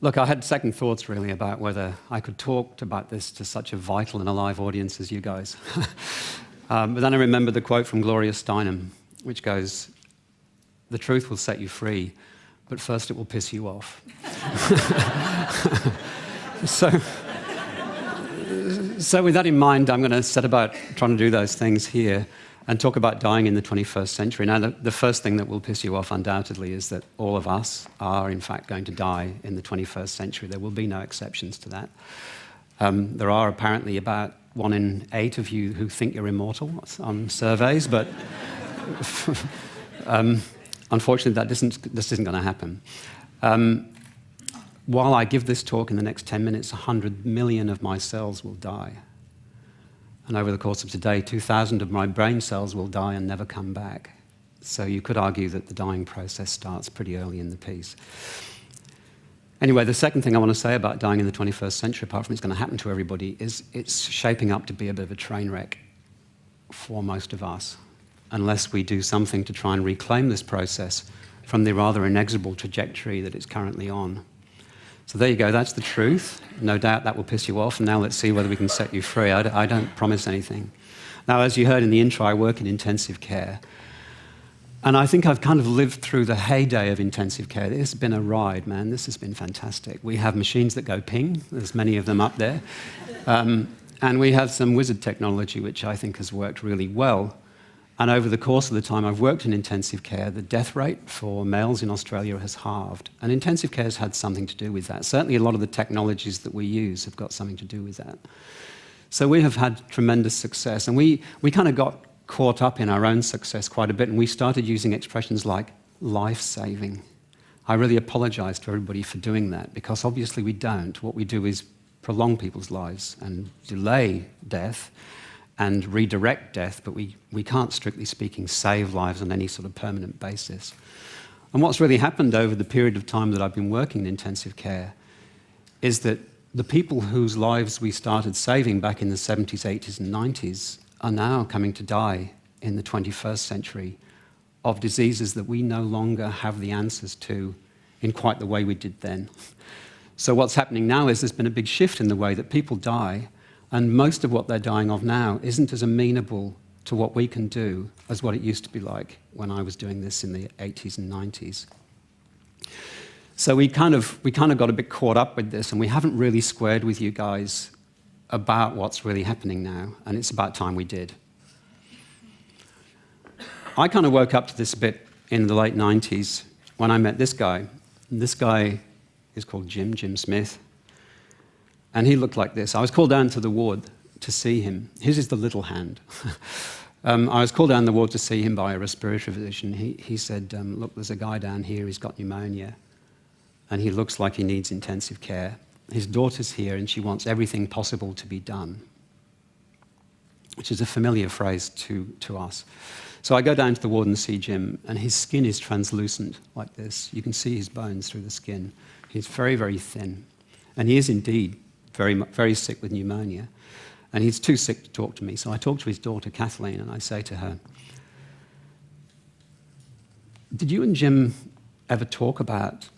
Look, I had second thoughts really about whether I could talk about this to such a vital and alive audience as you guys. But then I remembered the quote from Gloria Steinem, which goes, "The truth will set you free, but first it will piss you off." So with that in mind, I'm going to set about trying to do those things here and talk about dying in the 21st century. Now, the first thing that will piss you off undoubtedly is that all of us are, in fact, going to die in the 21st century. There will be no exceptions to that. There are apparently about 1 in 8 of you who think you're immortal on surveys, but unfortunately, this isn't going to happen. While I give this talk in the next 10 minutes, 100 million of my cells will die. And over the course of today, 2,000 of my brain cells will die and never come back. So you could argue that the dying process starts pretty early in the piece. Anyway, the second thing I want to say about dying in the 21st century, apart from it's going to happen to everybody, is it's shaping up to be a bit of a train wreck for most of us, unless we do something to try and reclaim this process from the rather inexorable trajectory that it's currently on. So there you go, that's the truth. No doubt that will piss you off, and now let's see whether we can set you free. I don't promise anything. Now, as you heard in the intro, I work in intensive care. And I think I've kind of lived through the heyday of intensive care. This has been a ride, man. This has been fantastic. We have machines that go ping. There's many of them up there. And we have some wizard technology, which I think has worked really well. And over the course of the time I've worked in intensive care, the death rate for males in Australia has halved. And intensive care has had something to do with that. Certainly a lot of the technologies that we use have got something to do with that. So we have had tremendous success. And we kind of got caught up in our own success quite a bit, and we started using expressions like life-saving. I really apologize to everybody for doing that, because obviously we don't. What we do is prolong people's lives and delay death and redirect death, but we can't, strictly speaking, save lives on any sort of permanent basis. And what's really happened over the period of time that I've been working in intensive care is that the people whose lives we started saving back in the 70s, 80s, and 90s are now coming to die in the 21st century of diseases that we no longer have the answers to in quite the way we did then. So what's happening now is there's been a big shift in the way that people die, and most of what they're dying of now isn't as amenable to what we can do as what it used to be like when I was doing this in the 80s and 90s. So we kind of got a bit caught up with this, and we haven't really squared with you guys about what's really happening now, and it's about time we did. I kind of woke up to this a bit in the late 90s when I met this guy. And this guy is called Jim Smith. And he looked like this. I was called down to the ward to see him. His is the little hand. I was called down the ward to see him by a respiratory physician. He said, look, there's a guy down here, he's got pneumonia, and he looks like he needs intensive care. His daughter's here, and she wants everything possible to be done, which is a familiar phrase to us. So I go down to the ward and see Jim, and his skin is translucent like this. You can see his bones through the skin. He's very, very thin, and he is indeed very sick with pneumonia, and he's too sick to talk to me. So I talk to his daughter, Kathleen, and I say to her, did you and Jim ever talk about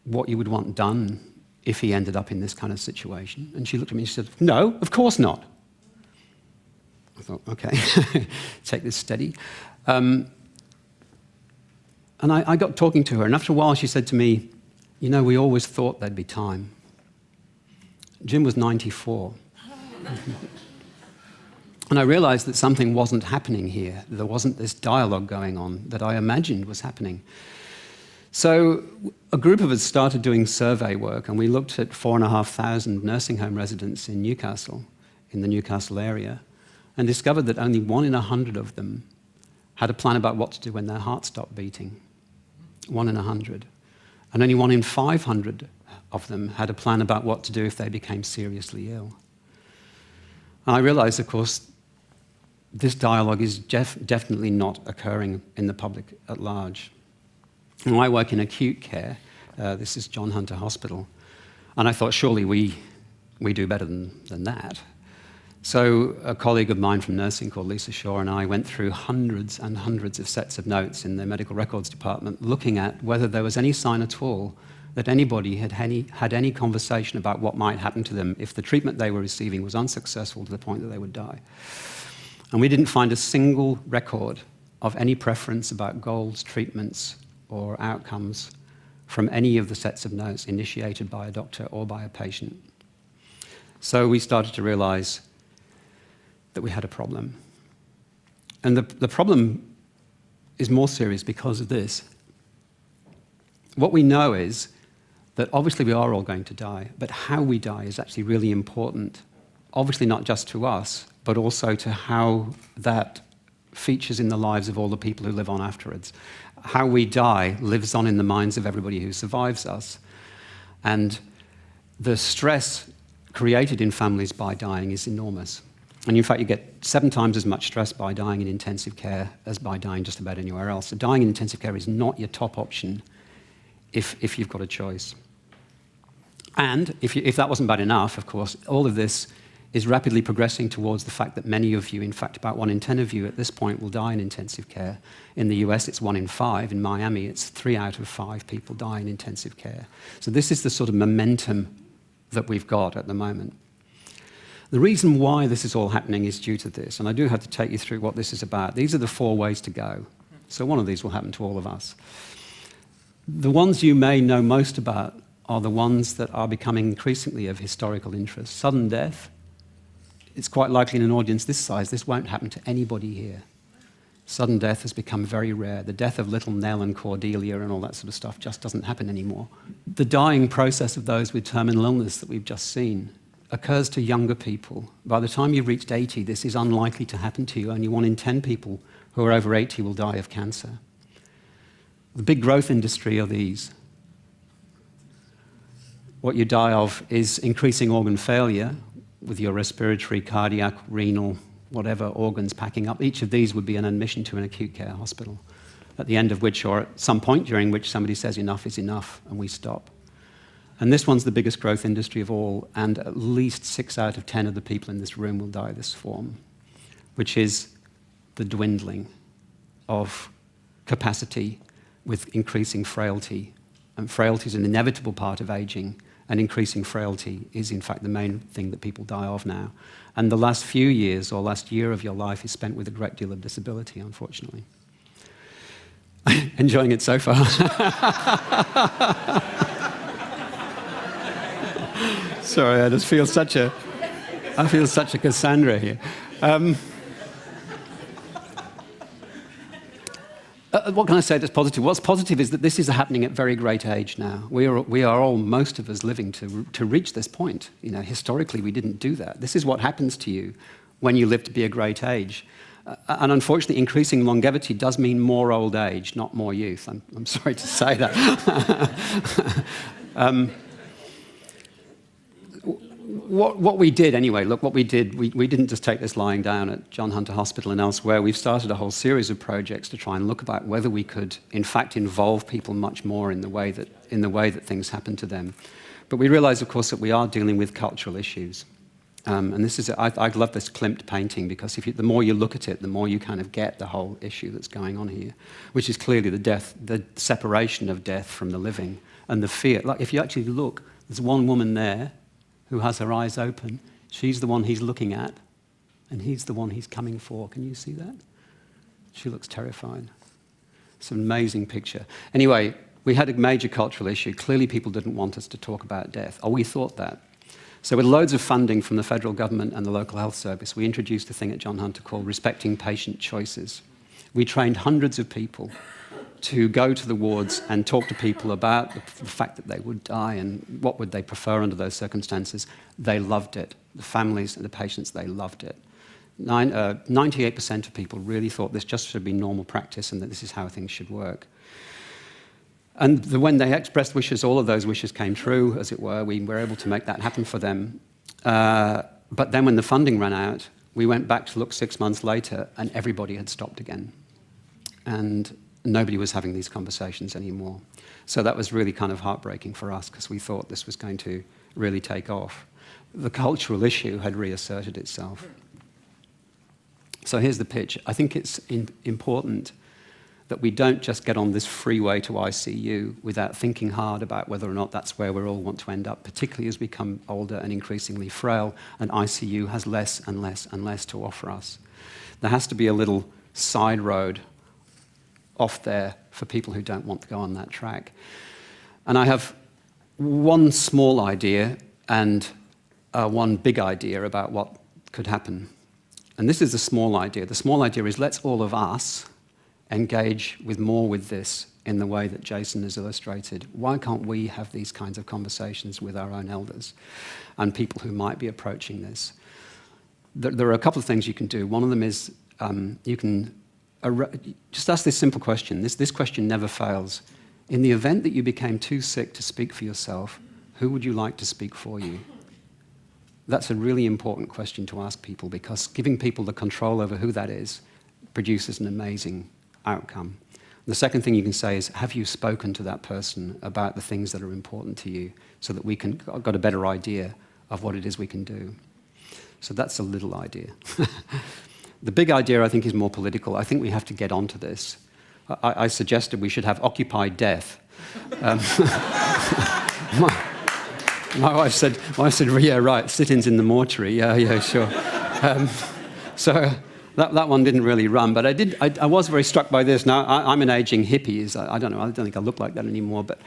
what you would want done if he ended up in this kind of situation? And she looked at me and she said, no, of course not. I thought, okay, take this steady. And I got talking to her, and after a while she said to me, you know, we always thought there'd be time. Jim was 94. And I realized that something wasn't happening here. There wasn't this dialogue going on that I imagined was happening. So a group of us started doing survey work, and we looked at 4,500 nursing home residents in Newcastle, in the Newcastle area, and discovered that only 1 in 100 of them had a plan about what to do when their heart stopped beating. 1 in 100. And only 1 in 500 of them had a plan about what to do if they became seriously ill. And I realized, of course, this dialogue is definitely not occurring in the public at large. And I work in acute care. This is John Hunter Hospital. And I thought, surely we do better than that. So a colleague of mine from nursing called Lisa Shaw and I went through hundreds and hundreds of sets of notes in the medical records department looking at whether there was any sign at all that anybody had any conversation about what might happen to them if the treatment they were receiving was unsuccessful to the point that they would die. And we didn't find a single record of any preference about goals, treatments, or outcomes from any of the sets of notes initiated by a doctor or by a patient. So we started to realize that we had a problem. And the problem is more serious because of this. What we know is that obviously we are all going to die, but how we die is actually really important. Obviously not just to us, but also to how that features in the lives of all the people who live on afterwards. How we die lives on in the minds of everybody who survives us. And the stress created in families by dying is enormous. And in fact, you get 7 times as much stress by dying in intensive care as by dying just about anywhere else. So dying in intensive care is not your top option if you've got a choice. And if that wasn't bad enough, of course, all of this is rapidly progressing towards the fact that many of you, in fact, about 1 in 10 of you at this point will die in intensive care. In the US, it's 1 in 5. In Miami, it's 3 out of 5 people die in intensive care. So this is the sort of momentum that we've got at the moment. The reason why this is all happening is due to this, and I do have to take you through what this is about. These are the 4 ways to go. So one of these will happen to all of us. The ones you may know most about are the ones that are becoming increasingly of historical interest. Sudden death. It's quite likely in an audience this size, this won't happen to anybody here. Sudden death has become very rare. The death of little Nell and Cordelia and all that sort of stuff just doesn't happen anymore. The dying process of those with terminal illness that we've just seen occurs to younger people. By the time you've reached 80, this is unlikely to happen to you. Only 1 in 10 people who are over 80 will die of cancer. The big growth industry are these. What you die of is increasing organ failure with your respiratory, cardiac, renal, whatever organs packing up. Each of these would be an admission to an acute care hospital, at the end of which, or at some point during which, somebody says enough is enough and we stop. And this one's the biggest growth industry of all, and at least 6 out of 10 of the people in this room will die of this form, which is the dwindling of capacity with increasing frailty. And frailty is an inevitable part of aging, and increasing frailty is, in fact, the main thing that people die of now. And the last few years, or last year of your life, is spent with a great deal of disability, unfortunately. Enjoying it so far? Sorry, I just feel such a Cassandra here. What can I say that's positive? What's positive is that this is happening at very great age now. We are all, most of us, living to reach this point. You know, historically, we didn't do that. This is what happens to you when you live to be a great age. And unfortunately, increasing longevity does mean more old age, not more youth. I'm sorry to say that. What we did anyway, look, we didn't just take this lying down at John Hunter Hospital and elsewhere. We've started a whole series of projects to try and look about whether we could, in fact, involve people much more in the way that things happen to them. But we realize, of course, that we are dealing with cultural issues. And this is, I love this Klimt painting, because the more you look at it, the more you kind of get the whole issue that's going on here, which is clearly the separation of death from the living and the fear. Like, if you actually look, there's one woman there who has her eyes open. She's the one he's looking at, and he's the one he's coming for. Can you see that? She looks terrified. It's an amazing picture. Anyway, we had a major cultural issue. Clearly, people didn't want us to talk about death. Oh, we thought that. So with loads of funding from the federal government and the local health service, we introduced a thing at John Hunter called Respecting Patient Choices. We trained hundreds of people to go to the wards and talk to people about the fact that they would die and what would they prefer under those circumstances. They loved it. The families and the patients, they loved it. 98% of people really thought this just should be normal practice and that this is how things should work. And when they expressed wishes, all of those wishes came true, as it were. We were able to make that happen for them. But then when the funding ran out, we went back to look 6 months later, and everybody had stopped again. And nobody was having these conversations anymore. So that was really kind of heartbreaking for us, because we thought this was going to really take off. The cultural issue had reasserted itself. So here's the pitch. I think it's important that we don't just get on this freeway to ICU without thinking hard about whether or not that's where we all want to end up, particularly as we become older and increasingly frail, and ICU has less and less and less to offer us. There has to be a little side road off there for people who don't want to go on that track. And I have one small idea and one big idea about what could happen. And this is the small idea. The small idea is, let's all of us engage more with this in the way that Jason has illustrated. Why can't we have these kinds of conversations with our own elders and people who might be approaching this? There are a couple of things you can do. One of them is you can just ask this simple question. This question never fails. In the event that you became too sick to speak for yourself, who would you like to speak for you? That's a really important question to ask people, because giving people the control over who that is produces an amazing outcome. The second thing you can say is, have you spoken to that person about the things that are important to you, so that we can got a better idea of what it is we can do. So that's a little idea. The big idea, I think, is more political. I think we have to get onto this. I suggested we should have occupied death. My wife said, yeah, right, sit-ins in the mortuary, yeah, sure. So that one didn't really run, but I was very struck by this. Now, I'm an aging hippie. I don't know, I don't think I look like that anymore, but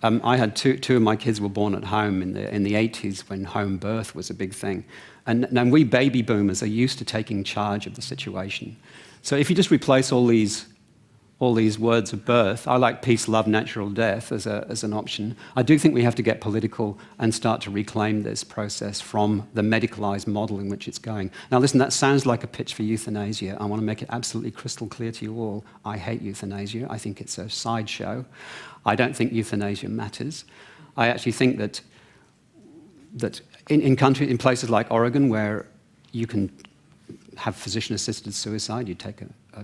I had two of my kids were born at home in the 80s, when home birth was a big thing. And we baby boomers are used to taking charge of the situation. So if you just replace all these words of birth, I like peace, love, natural death as an option. I do think we have to get political and start to reclaim this process from the medicalized model in which it's going. Now listen, that sounds like a pitch for euthanasia. I want to make it absolutely crystal clear to you all. I hate euthanasia. I think it's a sideshow. I don't think euthanasia matters. I actually think that in places like Oregon, where you can have physician-assisted suicide, you take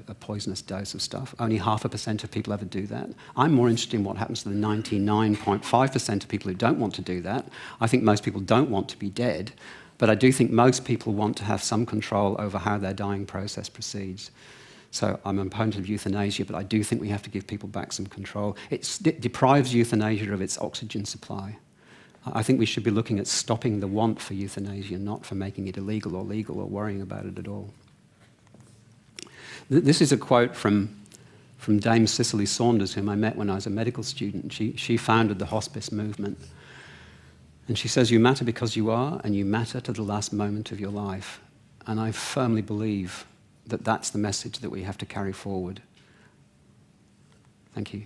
a poisonous dose of stuff. Only 0.5% of people ever do that. I'm more interested in what happens to the 99.5% of people who don't want to do that. I think most people don't want to be dead, but I do think most people want to have some control over how their dying process proceeds. So I'm an opponent of euthanasia, but I do think we have to give people back some control. It deprives euthanasia of its oxygen supply. I think we should be looking at stopping the want for euthanasia, not for making it illegal or legal or worrying about it at all. This is a quote from Dame Cicely Saunders, whom I met when I was a medical student. She founded the hospice movement. And she says, "You matter because you are, and you matter to the last moment of your life." And I firmly believe that that's the message that we have to carry forward. Thank you.